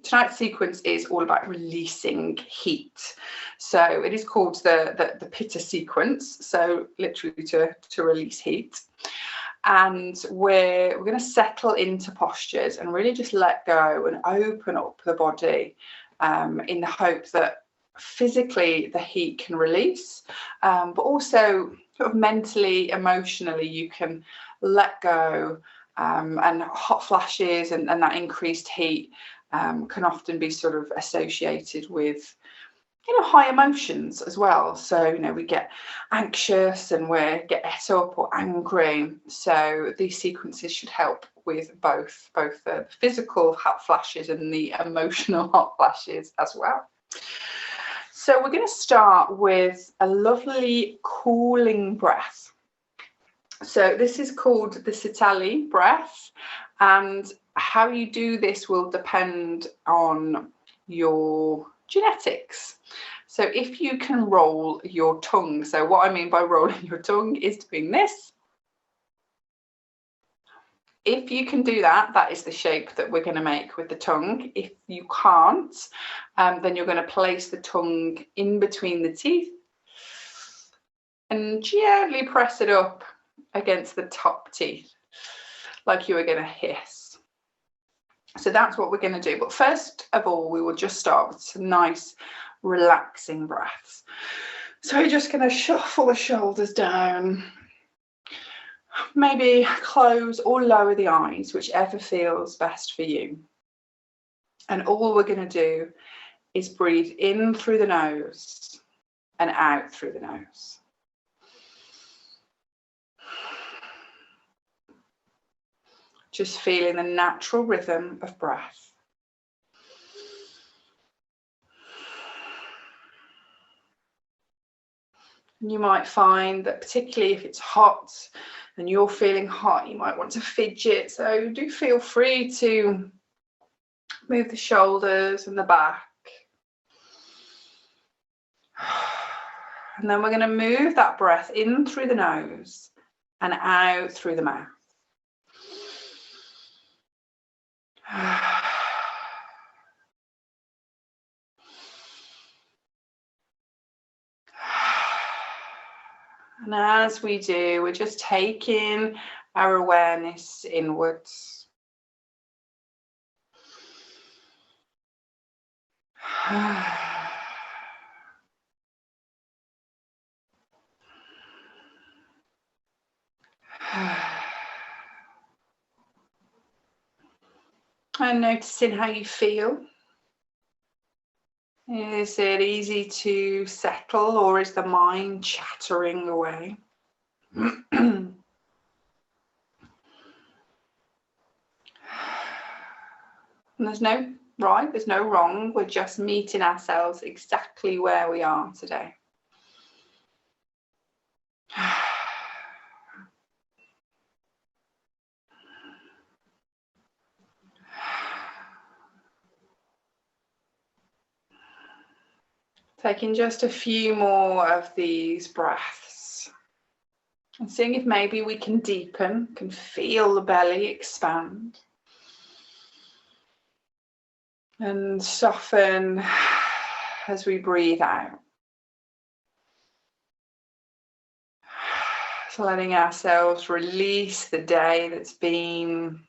tonight's sequence is all about releasing heat. So it is called the pitta sequence, so literally to release heat. And we're going to settle into postures and really just let go and open up the body in the hope that physically the heat can release, but also sort of mentally, emotionally, you can let go, and hot flashes and that increased heat can often be sort of associated with, you know, high emotions as well. So, you know, we get anxious and we get et up or angry. So these sequences should help with both the physical hot flashes and the emotional hot flashes as well. So we're going to start with a lovely cooling breath. So this is called the Sitali breath, and how you do this will depend on your genetics. So if you can roll your tongue, so what I mean by rolling your tongue is doing this. If you can do that, that is the shape that we're going to make with the tongue. If you can't, then you're going to place the tongue in between the teeth and gently press it up against the top teeth, like you are going to hiss. So that's what we're going to do. But first of all, we will just start with some nice relaxing breaths. So we're just going to shuffle the shoulders down. Maybe close or lower the eyes, whichever feels best for you. And all we're going to do is breathe in through the nose and out through the nose. Just feeling the natural rhythm of breath. And you might find that particularly if it's hot and you're feeling hot, you might want to fidget. So do feel free to move the shoulders and the back. And then we're going to move that breath in through the nose and out through the mouth. And as we do, we're just taking our awareness inwards. And noticing how you feel. Is it easy to settle, or is the mind chattering away? And there's no right, there's no wrong. We're just meeting ourselves exactly where we are today. Taking just a few more of these breaths and seeing if maybe we can deepen, can feel the belly expand and soften as we breathe out. So letting ourselves release the day that's been.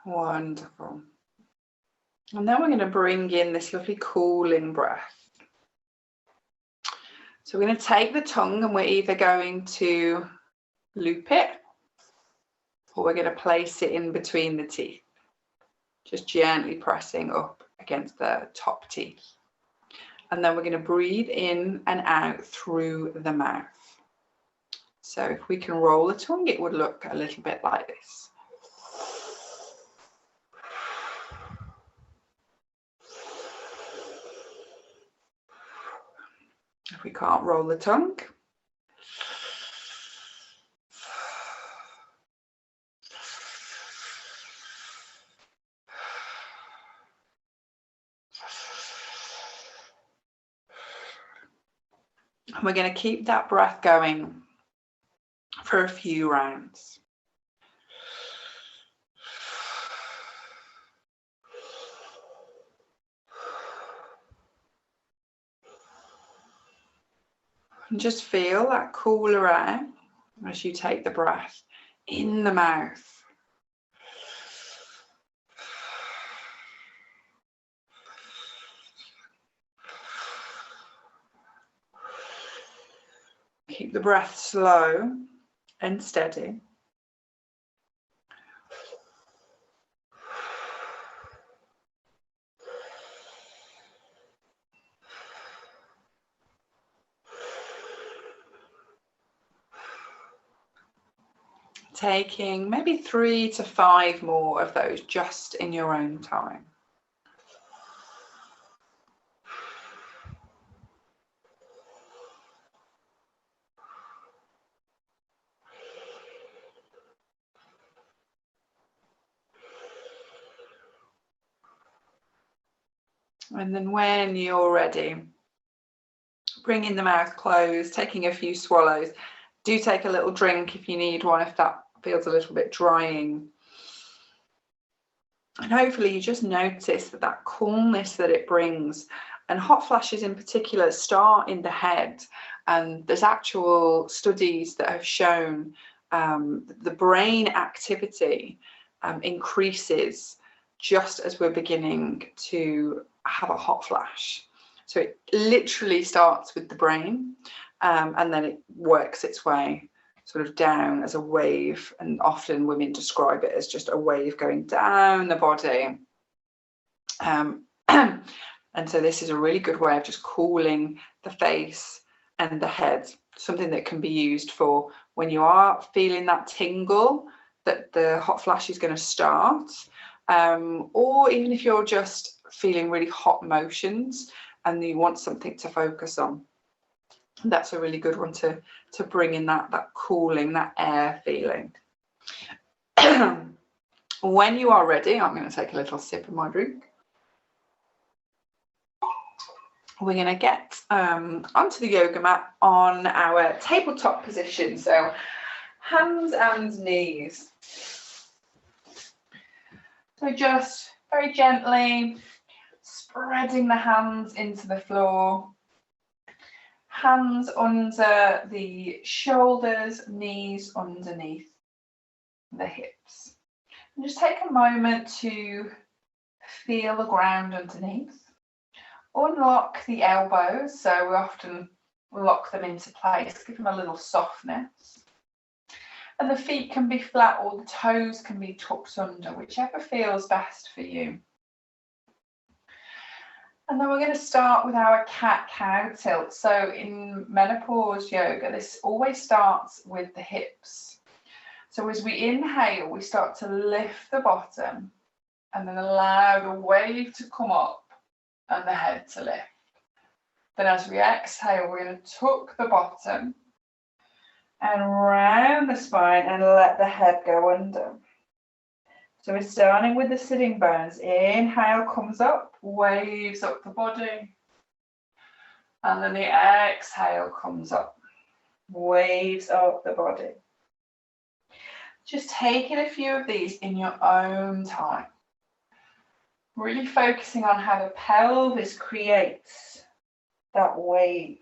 Wonderful. And then we're going to bring in this lovely cooling breath. So we're going to take the tongue and we're either going to loop it or we're going to place it in between the teeth, just gently pressing up against the top teeth. And then we're going to breathe in and out through the mouth. So if we can roll the tongue, it would look a little bit like this. If we can't roll the tongue, And we're going to keep that breath going for a few rounds. And just feel that cooler air as you take the breath in the mouth. Keep the breath slow and steady. Taking maybe 3 to 5 more of those just in your own time. And then when you're ready, bringing the mouth closed, taking a few swallows. Do take a little drink if you need one, if that feels a little bit drying. And hopefully you just notice that coolness that it brings. And hot flashes in particular start in the head. And there's actual studies that have shown the brain activity increases just as we're beginning to have a hot flash. So it literally starts with the brain and then it works its way sort of down as a wave. And often women describe it as just a wave going down the body. And so this is a really good way of just cooling the face and the head, something that can be used for when you are feeling that tingle that the hot flash is going to start. Or even if you're just feeling really hot motions and you want something to focus on, that's a really good one to bring in that cooling, that air feeling. When you are ready, I'm going to take a little sip of my drink. We're going to get onto the yoga mat on our tabletop position, so hands and knees. So just very gently spreading the hands into the floor, hands under the shoulders, knees underneath the hips. And just take a moment to feel the ground underneath. Unlock the elbows, so we often lock them into place, give them a little softness. And the feet can be flat or the toes can be tucked under, whichever feels best for you. And then we're going to start with our cat-cow tilt. So in menopause yoga, this always starts with the hips. So as we inhale, we start to lift the bottom and then allow the wave to come up and the head to lift. Then as we exhale, we're going to tuck the bottom and round the spine and let the head go under. So we're starting with the sitting bones. Inhale comes up, waves up the body. And then the exhale comes up, waves up the body. Just taking a few of these in your own time. Really focusing on how the pelvis creates that wave.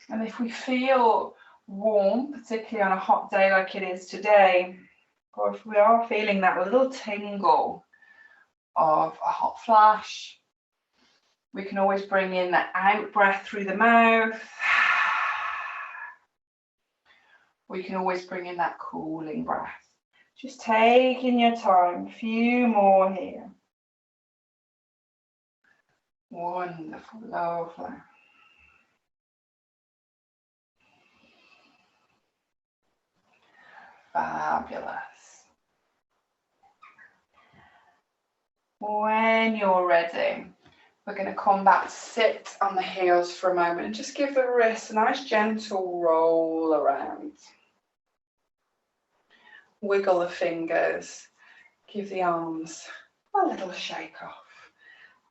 And if we feel warm, particularly on a hot day like it is today, or if we are feeling that little tingle of a hot flash, we can always bring in the out breath through the mouth. We can always bring in that cooling breath. Just taking your time, a few more here. Wonderful, lovely. Fabulous. When you're ready, we're going to come back, sit on the heels for a moment and just give the wrists a nice gentle roll around. Wiggle the fingers, give the arms a little shake off.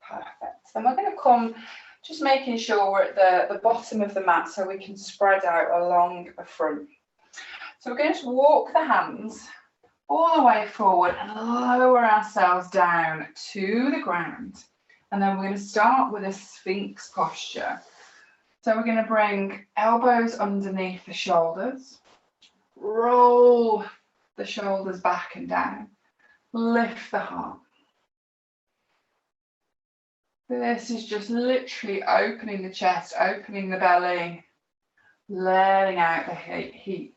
Perfect. Then we're going to come Just making sure we're at the bottom of the mat so we can spread out along the front. So we're going to walk the hands all the way forward and lower ourselves down to the ground. And then we're going to start with a Sphinx posture. So we're going to bring elbows underneath the shoulders, roll the shoulders back and down, lift the heart. This is just literally opening the chest, opening the belly, letting out the heat.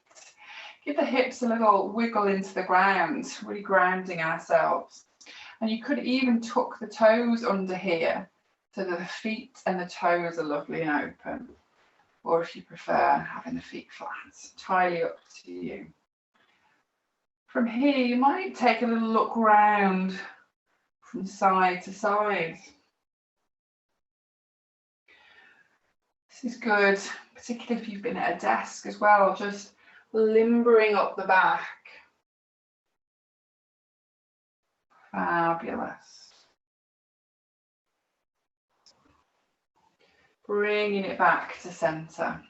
Give the hips a little wiggle into the ground, really grounding ourselves. And you could even tuck the toes under here so that the feet and the toes are lovely and open. Or if you prefer, having the feet flat, entirely up to you. From here, you might take a little look round from side to side. This is good, particularly if you've been at a desk as well, just limbering up the back. Fabulous. Bringing it back to centre.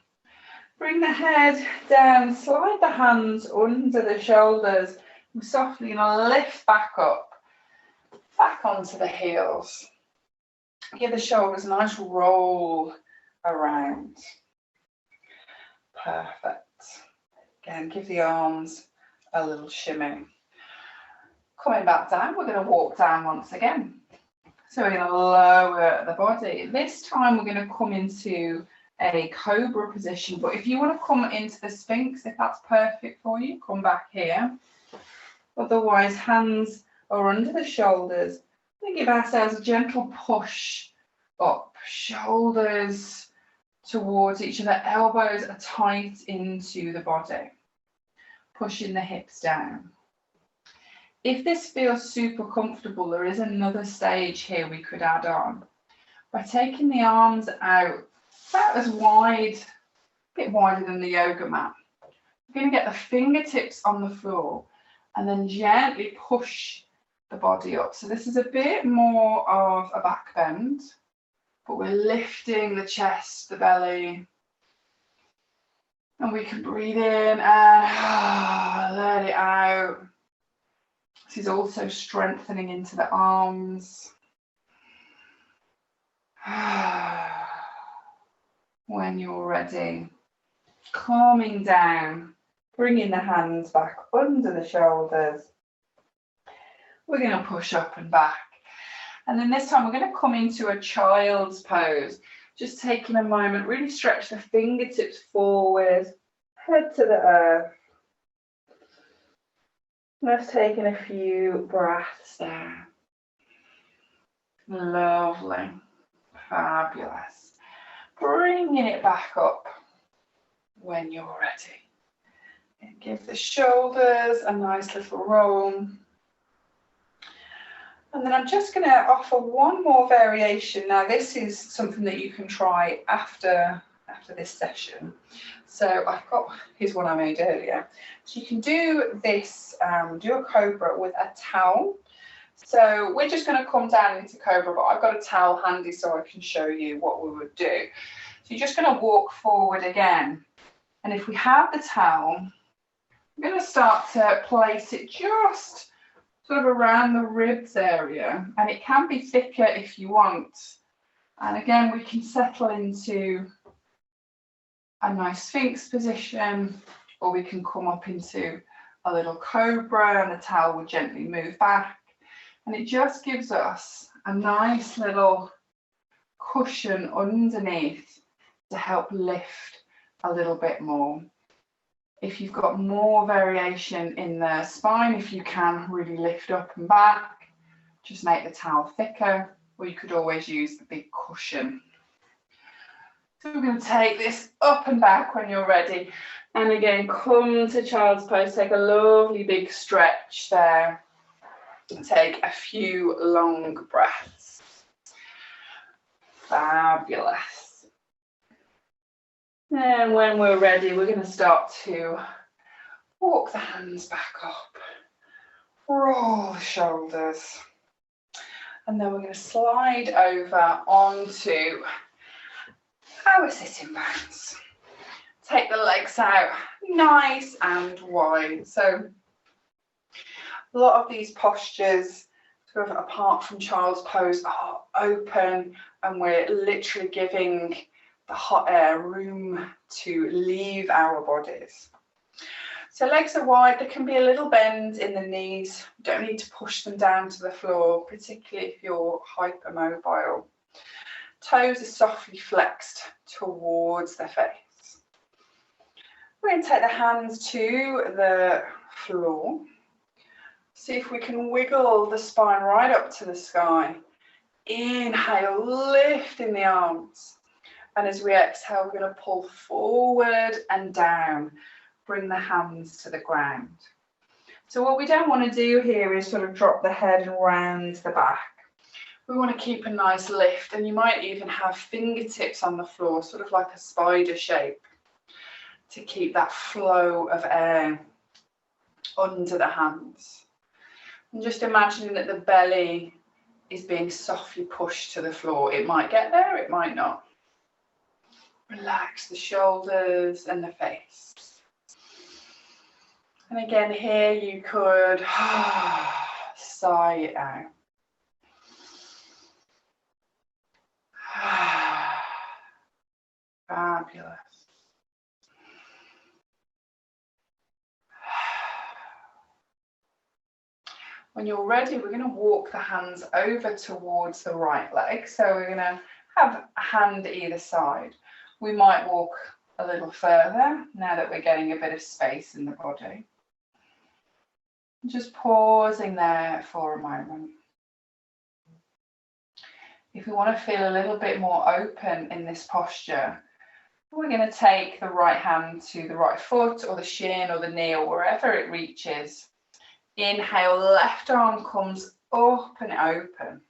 Bring the head down, slide the hands under the shoulders. We're softly going to lift back up, back onto the heels. Give the shoulders a nice roll around. Perfect. Again, give the arms a little shimmy. Coming back down, we're going to walk down once again. So we're going to lower the body. This time we're going to come into a cobra position, but if you want to come into the Sphinx, if that's perfect for you, come back here. Otherwise, hands are under the shoulders. We give ourselves a gentle push up, shoulders towards each other, elbows are tight into the body, pushing the hips down. If this feels super comfortable, there is another stage here we could add on. By taking the arms out about as wide, a bit wider than the yoga mat, you're going to get the fingertips on the floor and then gently push the body up. So this is a bit more of a back bend, but we're lifting the chest, the belly, and we can breathe in and let it out. This is also strengthening into the arms. When you're ready, calming down, bringing the hands back under the shoulders. We're going to push up and back. And then this time we're going to come into a child's pose. Just taking a moment, really stretch the fingertips forward, head to the earth. Let's take in a few breaths there. Lovely. Fabulous. Bringing it back up when you're ready. And give the shoulders a nice little roll. And then I'm just going to offer one more variation. Now this is something that you can try after this session. So here's one I made earlier. So you can do this, do a cobra with a towel. So we're just going to come down into cobra, but I've got a towel handy so I can show you what we would do. So you're just going to walk forward again. And if we have the towel, I'm going to start to place it just sort of around the ribs area, and it can be thicker if you want. And again, we can settle into a nice Sphinx position, or we can come up into a little cobra and the towel will gently move back. And it just gives us a nice little cushion underneath to help lift a little bit more. If you've got more variation in the spine, if you can really lift up and back, just make the towel thicker, or you could always use the big cushion. So we're going to take this up and back when you're ready. And again, come to child's pose, take a lovely big stretch there. Take a few long breaths. Fabulous. And when we're ready, we're going to start to walk the hands back up, roll the shoulders, and then we're going to slide over onto lower sitting bones. Take the legs out nice and wide. So a lot of these postures, sort of apart from child's pose, are open, and we're literally giving the hot air room to leave our bodies. So legs are wide. There can be a little bend in the knees. You don't need to push them down to the floor, particularly if you're hypermobile. Toes are softly flexed towards the face. We're going to take the hands to the floor. See if we can wiggle the spine right up to the sky. Inhale, lifting the arms. And as we exhale, we're going to pull forward and down. Bring the hands to the ground. So what we don't want to do here is sort of drop the head and round the back. We want to keep a nice lift, and you might even have fingertips on the floor, sort of like a spider shape, to keep that flow of air under the hands. And just imagining that the belly is being softly pushed to the floor. It might get there, it might not. Relax the shoulders and the face. And again, here you could sigh it out. Fabulous. When you're ready, we're going to walk the hands over towards the right leg. So we're going to have a hand either side. We might walk a little further now that we're getting a bit of space in the body. Just pausing there for a moment. If we want to feel a little bit more open in this posture, we're going to take the right hand to the right foot or the shin or the knee or wherever it reaches. Inhale, left arm comes up and open.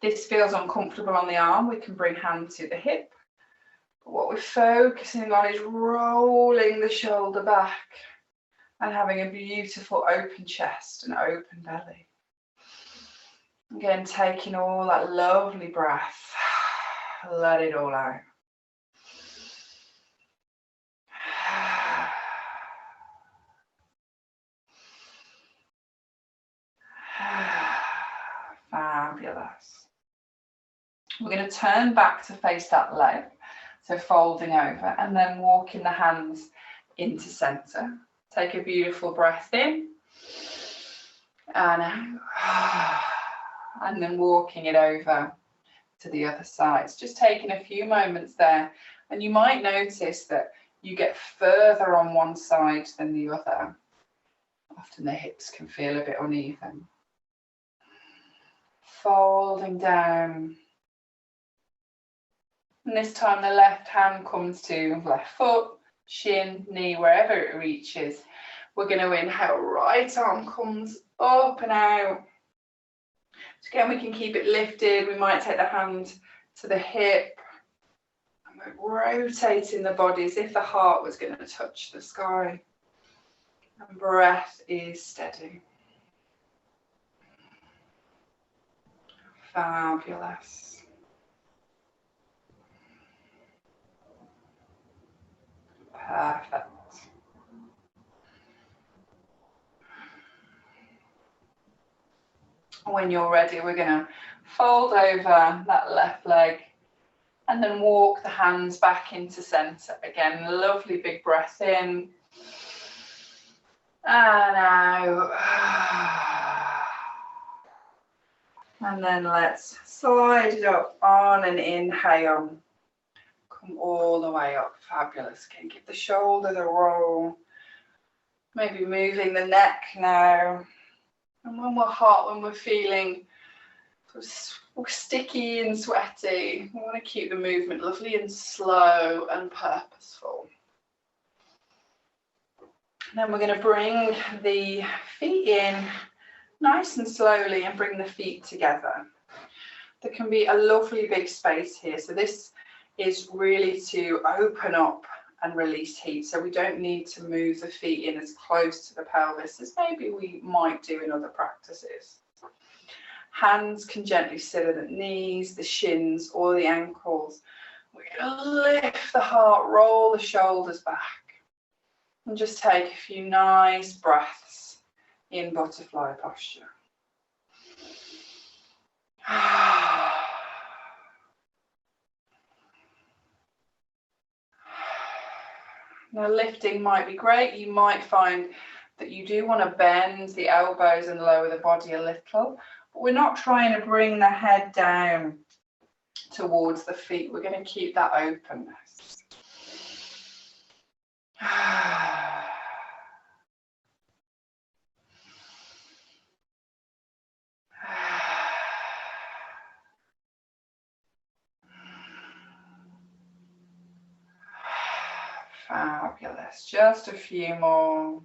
This feels uncomfortable on the arm. We can bring hand to the hip. But what we're focusing on is rolling the shoulder back and having a beautiful open chest and open belly. Again, taking all that lovely breath. Let it all out. Fabulous. We're going to turn back to face that leg, so folding over, and then walking the hands into center. Take a beautiful breath in and out, and then walking it over to the other side. Just taking a few moments there, and you might notice that you get further on one side than the other. Often the hips can feel a bit uneven. Folding down. And this time the left hand comes to left foot, shin, knee, wherever it reaches. We're going to inhale, right arm comes up and out. So again, we can keep it lifted. We might take the hand to the hip. And we're rotating the body as if the heart was going to touch the sky. And breath is steady. Fabulous. Perfect. When you're ready, we're going to fold over that left leg and then walk the hands back into center. Again, lovely big breath in and out. And then let's slide it up on an inhale. Come all the way up. Fabulous. Can give the shoulders a roll. Maybe moving the neck now. And when we're hot, when we're feeling sort of sticky and sweaty, we want to keep the movement lovely and slow and purposeful. And then we're going to bring the feet in nice and slowly and bring the feet together. There can be a lovely big space here. So this is really to open up and release heat. So we don't need to move the feet in as close to the pelvis as maybe we might do in other practices. Hands can gently sit at the knees, the shins, or the ankles. We're going to lift the heart, roll the shoulders back, and just take a few nice breaths in butterfly posture. Now, lifting might be great. You might find that you do want to bend the elbows and lower the body a little, but we're not trying to bring the head down towards the feet. We're going to keep that openness. Fabulous. Just a few more.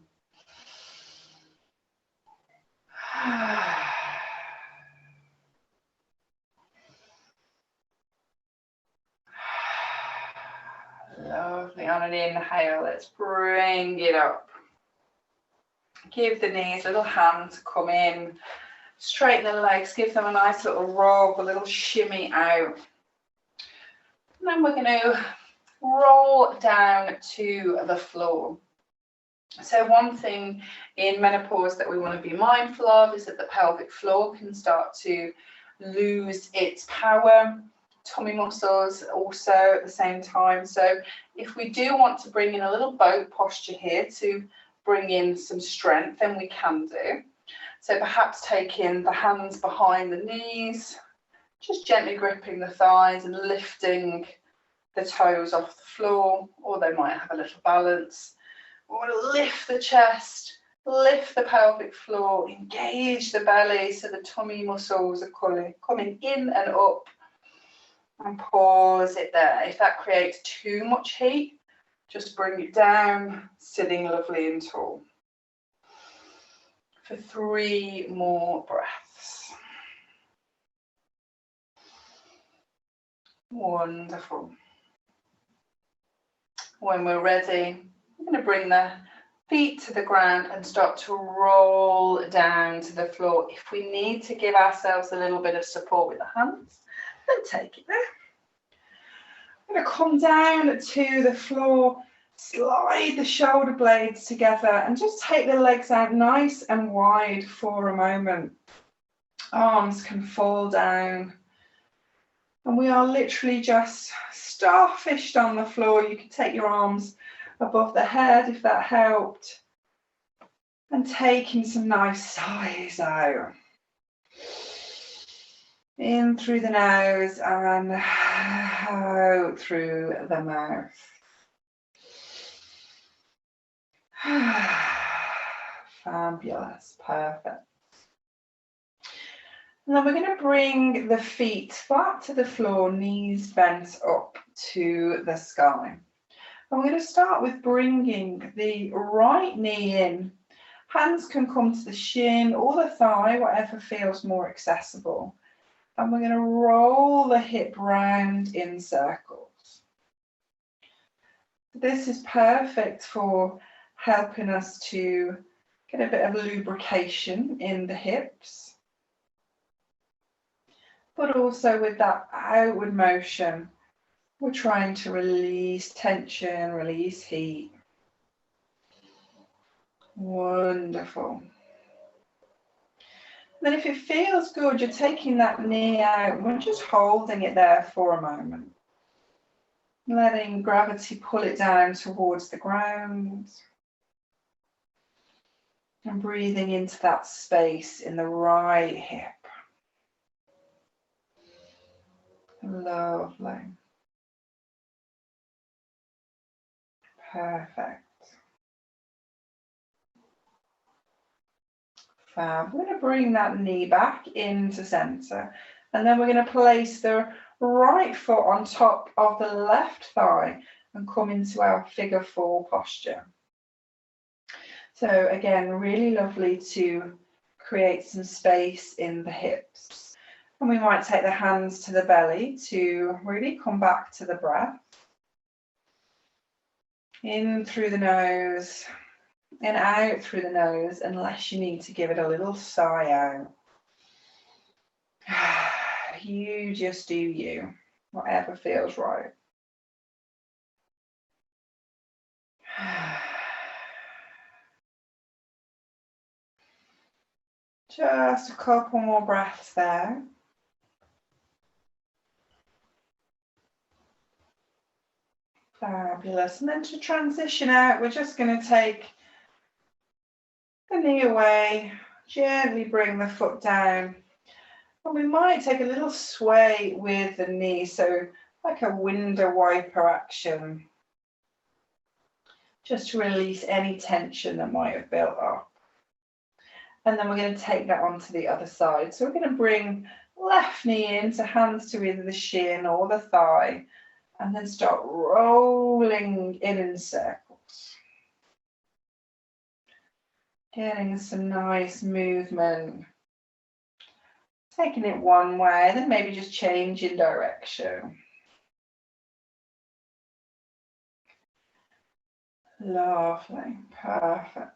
Lovely. On an inhale, let's bring it up. Give the knees a little hand to come in. Straighten the legs, give them a nice little rub, a little shimmy out. And then we're going to roll down to the floor. So one thing in menopause that we want to be mindful of is that the pelvic floor can start to lose its power. Tummy muscles also at the same time. So if we do want to bring in a little boat posture here to bring in some strength, then we can do. So perhaps taking the hands behind the knees, just gently gripping the thighs and lifting the toes off the floor, or they might have a little balance. We want to lift the chest, lift the pelvic floor, engage the belly so the tummy muscles are coming in and up, and pause it there. If that creates too much heat, just bring it down, sitting lovely and tall. For 3 more breaths. Wonderful. When we're ready, we're going to bring the feet to the ground and start to roll down to the floor. If we need to give ourselves a little bit of support with the hands, then take it there. I'm going to come down to the floor, slide the shoulder blades together and just take the legs out nice and wide for a moment. Arms can fall down. And we are literally just starfished on the floor. You can take your arms above the head if that helped. And taking some nice sighs out. In through the nose and out through the mouth. Fabulous, perfect. And then we're going to bring the feet flat to the floor, knees bent up to the sky. And we're going to start with bringing the right knee in. Hands can come to the shin or the thigh, whatever feels more accessible. And we're going to roll the hip round in circles. This is perfect for helping us to get a bit of lubrication in the hips. But also with that outward motion, we're trying to release tension, release heat. Wonderful. Then if it feels good, you're taking that knee out and we're just holding it there for a moment. Letting gravity pull it down towards the ground. And breathing into that space in the right hip. Lovely. Perfect. Fab. We're going to bring that knee back into center. And then we're going to place the right foot on top of the left thigh and come into our figure 4 posture. So again, really lovely to create some space in the hips. And we might take the hands to the belly to really come back to the breath. In through the nose and out through the nose, unless you need to give it a little sigh out. You just do you, whatever feels right. Just a couple more breaths there. Fabulous. And then to transition out, we're just going to take the knee away, gently bring the foot down. And we might take a little sway with the knee, so like a window wiper action, just to release any tension that might have built up. And then we're going to take that onto the other side. So we're going to bring left knee in, so hands to either the shin or the thigh, and then start rolling in circles. Getting some nice movement. Taking it one way, then maybe just changing direction. Lovely, perfect.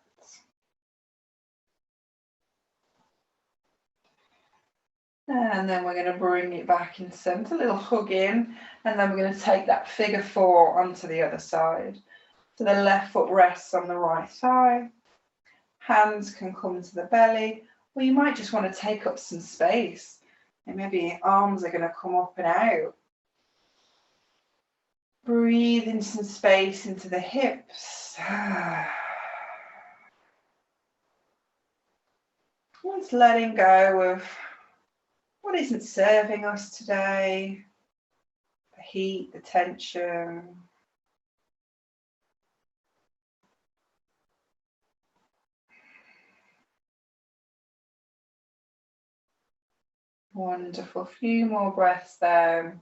And then we're going to bring it back in centre, a little hug in, and then we're going to take that figure 4 onto the other side. So the left foot rests on the right thigh, hands can come to the belly, or you might just want to take up some space, and maybe arms are going to come up and out. Breathe in some space into the hips. Just letting go of what isn't serving us today, the heat, the tension. Wonderful. A few more breaths there.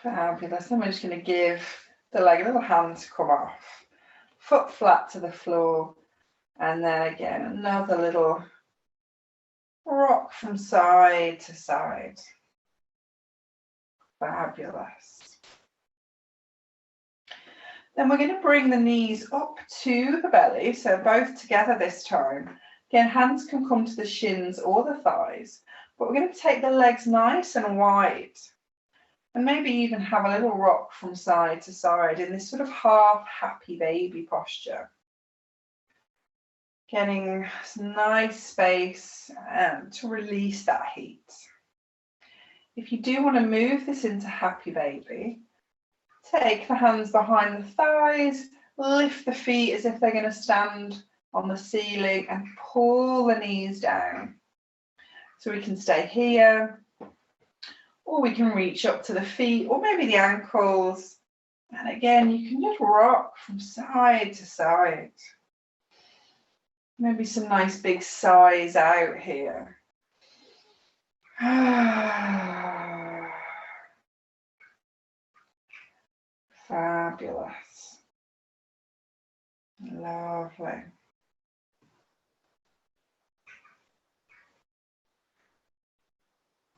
Fabulous. Then we're just going to give the leg a little hand to come off. Foot flat to the floor. And then again, another little rock from side to side. Fabulous. Then we're going to bring the knees up to the belly, so both together this time. Again, hands can come to the shins or the thighs, but we're going to take the legs nice and wide, and maybe even have a little rock from side to side in this sort of half happy baby posture. Getting some nice space to release that heat. If you do want to move this into happy baby, take the hands behind the thighs, lift the feet as if they're going to stand on the ceiling, and pull the knees down. So we can stay here, or we can reach up to the feet, or maybe the ankles. And again, you can just rock from side to side. Maybe some nice big sighs out here. Fabulous. Lovely.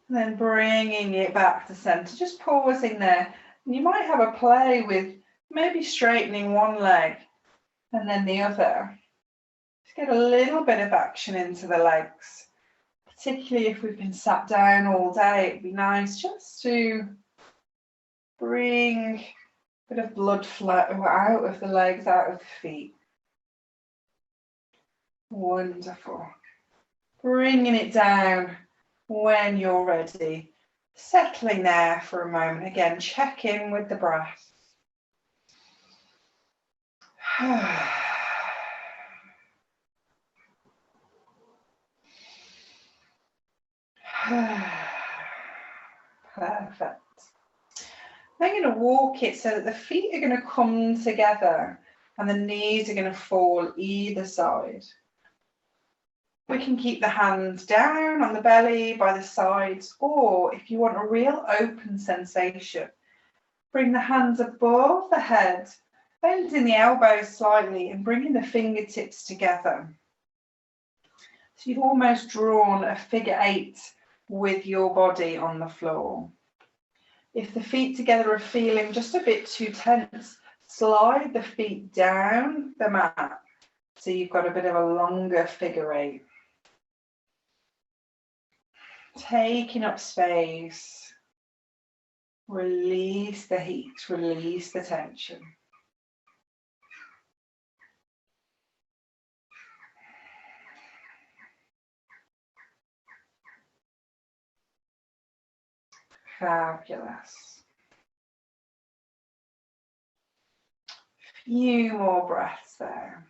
And then bringing it back to centre, just pausing there. And you might have a play with maybe straightening one leg and then the other. Just get a little bit of action into the legs, particularly if we've been sat down all day. It'd be nice just to bring a bit of blood flow out of the legs, out of the feet. Wonderful. Bringing it down when you're ready. Settling there for a moment. Again, check in with the breath. Perfect. I'm going to walk it so that the feet are going to come together and the knees are going to fall either side. We can keep the hands down on the belly by the sides, or if you want a real open sensation, bring the hands above the head, bending the elbows slightly and bringing the fingertips together. So you've almost drawn a figure 8 with your body on the floor. If the feet together are feeling just a bit too tense, slide the feet down the mat so you've got a bit of a longer figure 8. Taking up space, release the heat, release the tension. Fabulous. Few more breaths there.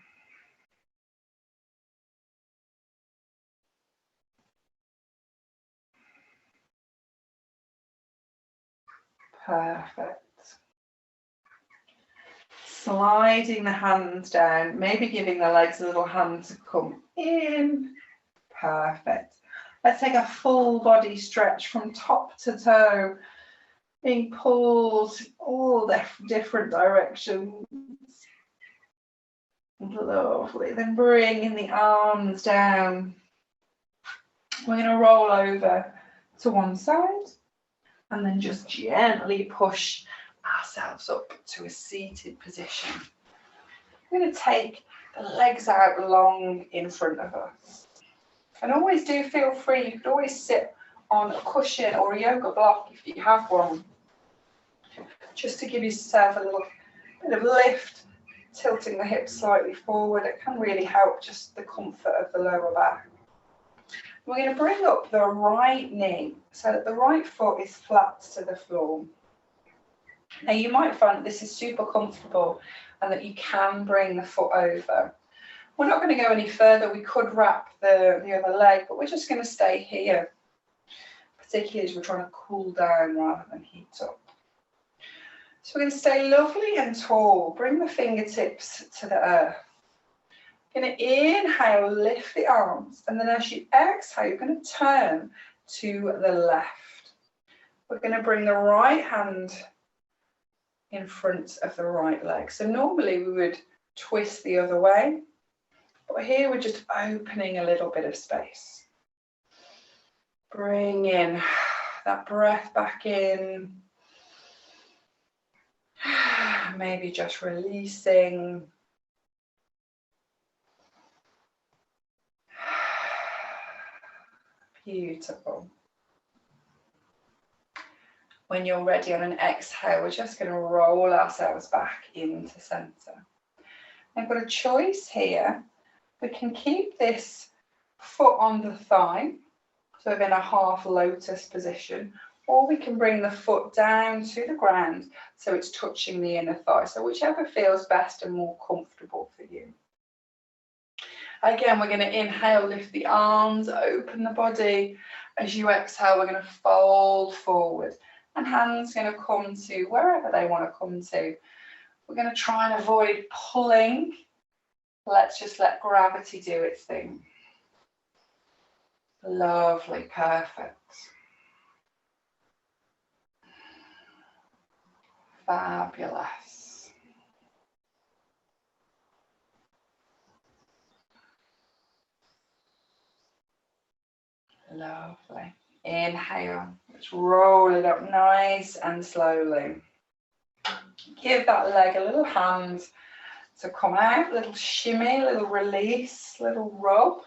Perfect. Sliding the hands down, maybe giving the legs a little hand to come in. Perfect. Let's take a full body stretch from top to toe, being pulled all the different directions. Lovely. Then bringing the arms down. We're going to roll over to one side and then just gently push ourselves up to a seated position. We're going to take the legs out long in front of us. And always do feel free, you could always sit on a cushion or a yoga block if you have one, just to give yourself a little bit of lift, tilting the hips slightly forward. It can really help just the comfort of the lower back. We're going to bring up the right knee so that the right foot is flat to the floor. Now you might find that this is super comfortable and that you can bring the foot over. We're not going to go any further. We could wrap the other leg, but we're just going to stay here, particularly as we're trying to cool down rather than heat up. So we're going to stay lovely and tall. Bring the fingertips to the earth. You're going to inhale, lift the arms, and then as you exhale, you're going to turn to the left. We're going to bring the right hand in front of the right leg. So normally we would twist the other way, but here we're just opening a little bit of space. Bring in that breath back in. Maybe just releasing. Beautiful. When you're ready on an exhale, we're just going to roll ourselves back into center. I've got a choice here. We can keep this foot on the thigh, so we're in a half lotus position, or we can bring the foot down to the ground so it's touching the inner thigh. So whichever feels best and more comfortable for you. Again, we're going to inhale, lift the arms, open the body. As you exhale, we're going to fold forward. And hands going to come to wherever they want to come to. We're going to try and avoid pulling. Let's just let gravity do its thing. Lovely, perfect. Fabulous. Lovely. Inhale. Let's roll it up nice and slowly. Give that leg a little hand to come out, a little shimmy, a little release, a little rub.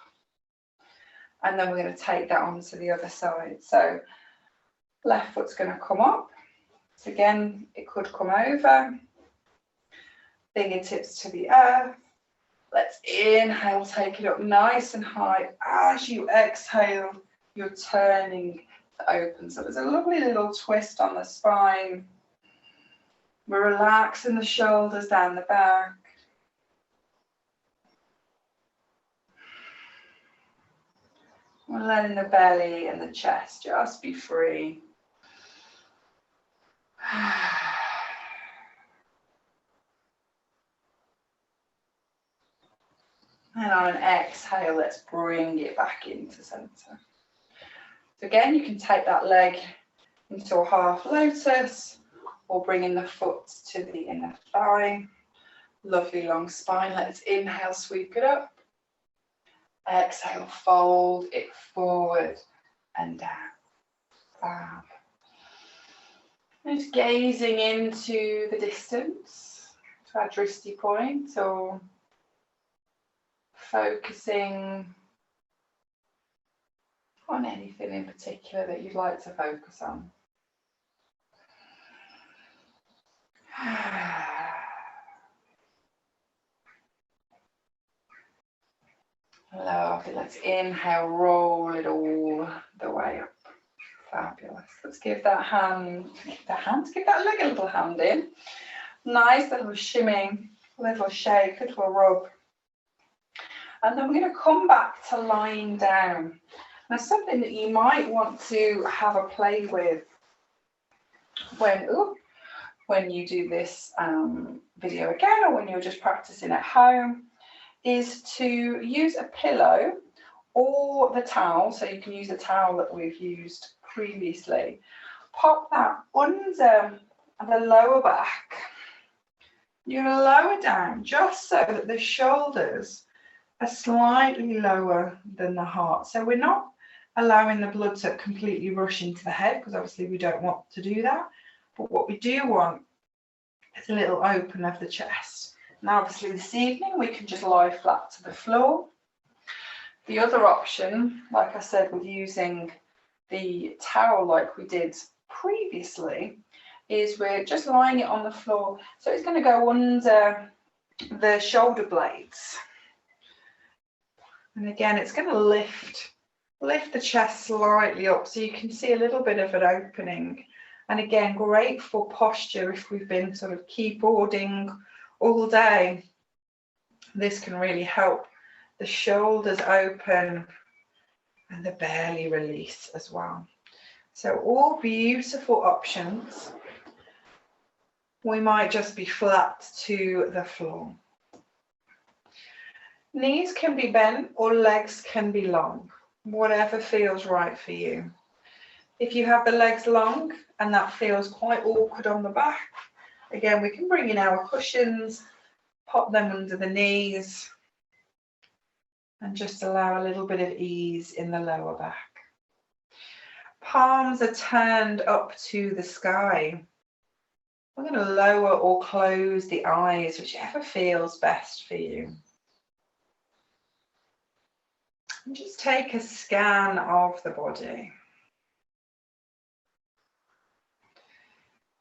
And then we're going to take that onto the other side. So left foot's going to come up. So again, it could come over. Fingertips to the earth. Let's inhale, take it up nice and high. As you exhale, you're turning to open. So there's a lovely little twist on the spine. We're relaxing the shoulders down the back. We're letting the belly and the chest just be free. And on an exhale, let's bring it back into center. So again, you can take that leg into a half lotus or bringing the foot to the inner thigh. Lovely long spine. Let's inhale, sweep it up. Exhale, fold it forward and down. Fab. Just gazing into the distance to our drishti point, or focusing on anything in particular that you'd like to focus on. Lovely. Let's inhale, roll it all the way up. Fabulous. Let's give that give that leg a little hand in. Nice little shimming, little shake, little rub. And then we're going to come back to lying down. Now, something that you might want to have a play with when you do this video again, or when you're just practicing at home, is to use a pillow or the towel. So you can use the towel that we've used previously. Pop that under the lower back. You're going to lower down just so that the shoulders are slightly lower than the heart. So we're not allowing the blood to completely rush into the head, because obviously we don't want to do that. But what we do want is a little open of the chest. Now, obviously this evening we can just lie flat to the floor. The other option, like I said, with using the towel like we did previously, is we're just lying it on the floor. So it's going to go under the shoulder blades. And again, it's going to lift the chest slightly up so you can see a little bit of an opening. And again, great for posture if we've been sort of keyboarding all day. This can really help the shoulders open and the belly release as well. So all beautiful options. We might just be flat to the floor. Knees can be bent or legs can be long, whatever feels right for you. If you have the legs long and that feels quite awkward on the back, again, we can bring in our cushions, pop them under the knees, and just allow a little bit of ease in the lower back. Palms are turned up to the sky. We're going to lower or close the eyes, whichever feels best for you. And just take a scan of the body.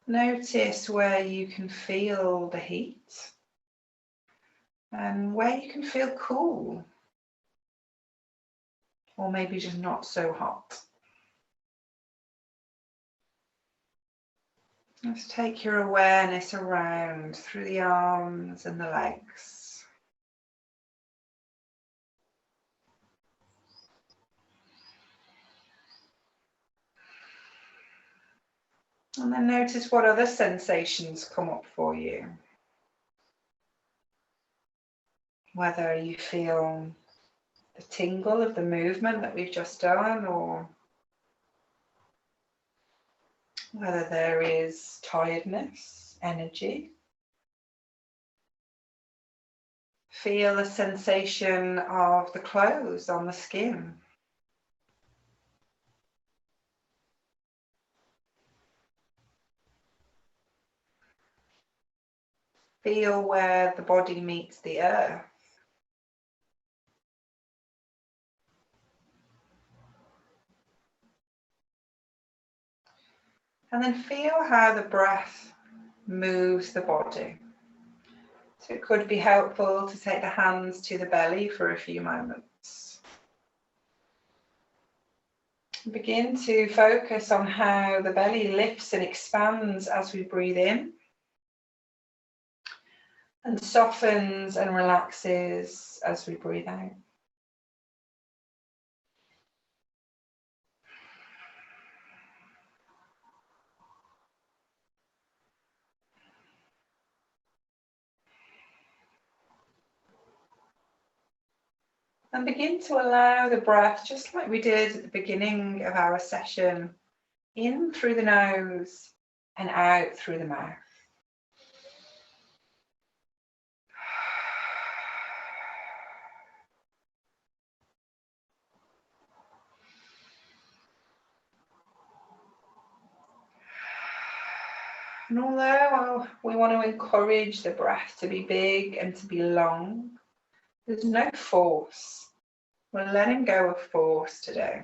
Notice where you can feel the heat and where you can feel cool, or maybe just not so hot. Just take your awareness around through the arms and the legs. And then notice what other sensations come up for you. Whether you feel the tingle of the movement that we've just done, or whether there is tiredness, energy. Feel the sensation of the clothes on the skin. Feel where the body meets the earth. And then feel how the breath moves the body. So it could be helpful to take the hands to the belly for a few moments. Begin to focus on how the belly lifts and expands as we breathe in, and softens and relaxes as we breathe out. And begin to allow the breath, just like we did at the beginning of our session, in through the nose and out through the mouth. And although we want to encourage the breath to be big and to be long, there's no force. We're letting go of force today.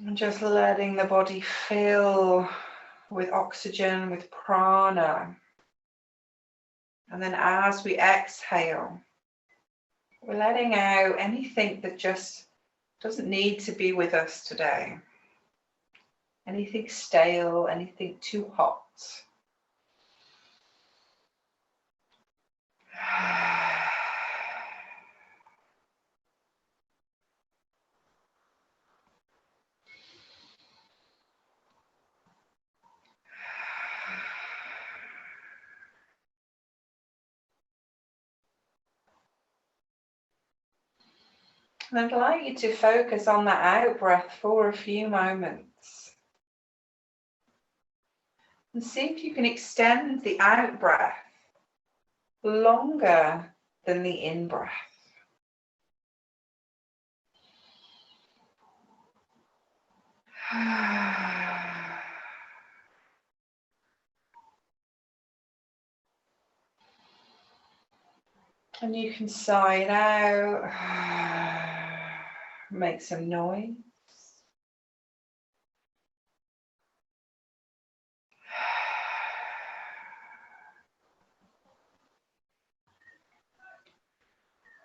And just letting the body fill with oxygen, with prana. And then as we exhale, we're letting out anything that just Doesn't need to be with us today. Anything stale, anything too hot. And I'd like you to focus on that out breath for a few moments. And see if you can extend the out breath longer than the in breath. And you can sigh it out, make some noise.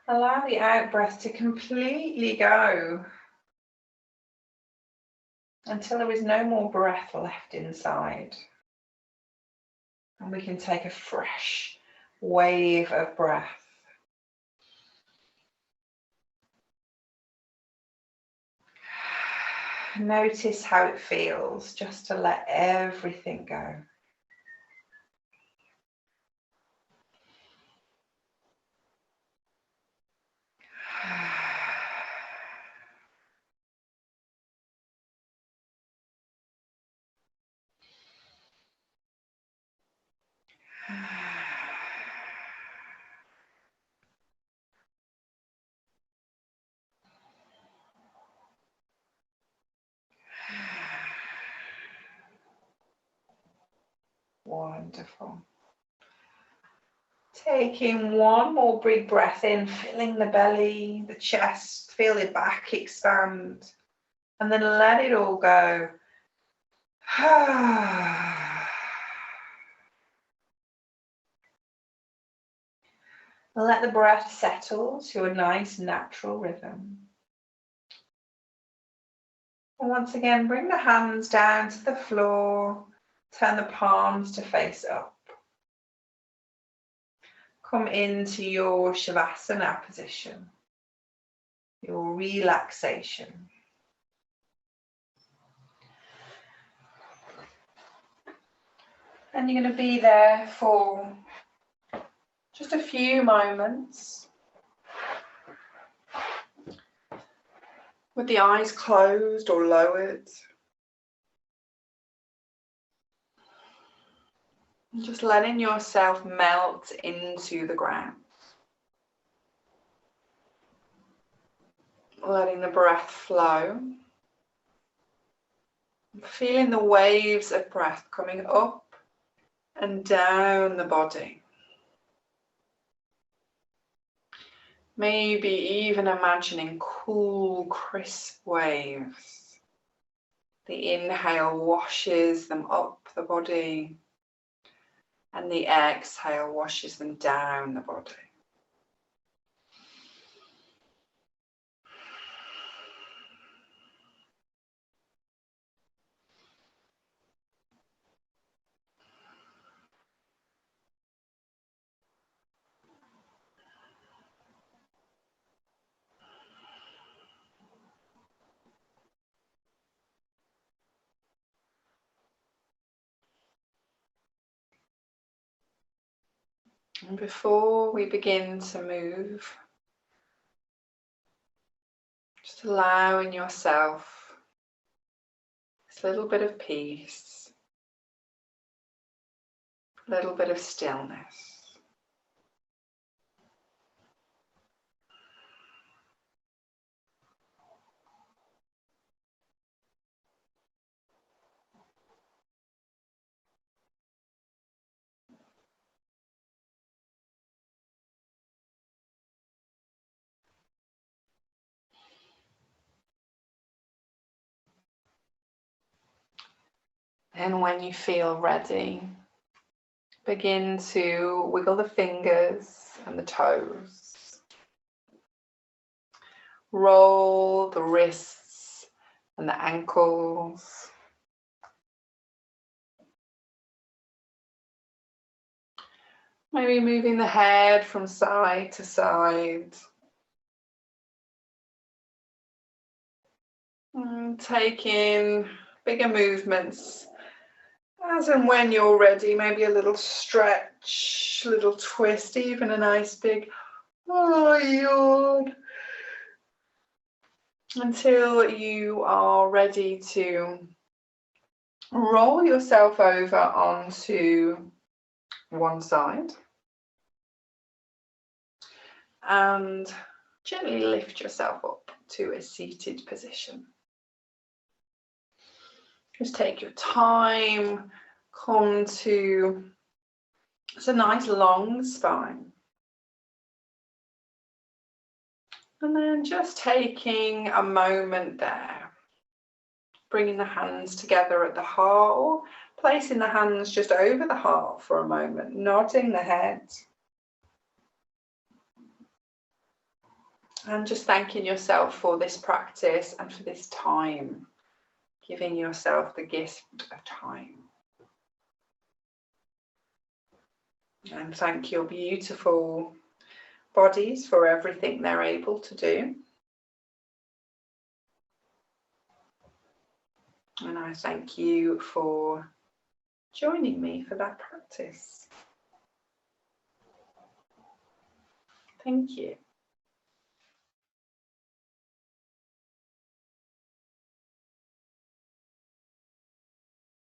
Allow the out breath to completely go until there is no more breath left inside. And we can take a fresh wave of breath. Notice how it feels just to let everything go. Wonderful. Taking one more big breath in, filling the belly, the chest, feel the back expand, and then let it all go. Let the breath settle to a nice natural rhythm. And once again, bring the hands down to the floor, turn the palms to face up. Come into your Shavasana position, your relaxation. And you're going to be there for just a few moments with the eyes closed or lowered. And just letting yourself melt into the ground. Letting the breath flow. Feeling the waves of breath coming up and down the body. Maybe even imagining cool, crisp waves. The inhale washes them up the body, and the exhale washes them down the body. And before we begin to move, just allowing yourself this little bit of peace, a little bit of stillness. And when you feel ready, begin to wiggle the fingers and the toes. Roll the wrists and the ankles. Maybe moving the head from side to side. And taking bigger movements as and when you're ready. Maybe a little stretch, a little twist, even a nice big yawn. Until you are ready to roll yourself over onto one side and gently lift yourself up to a seated position. Just take your time, come to, it's a nice long spine. And then just taking a moment there, bringing the hands together at the heart, or placing the hands just over the heart for a moment, nodding the head. And just thanking yourself for this practice and for this time, giving yourself the gift of time. And thank your beautiful bodies for everything they're able to do. And I thank you for joining me for that practice. Thank you.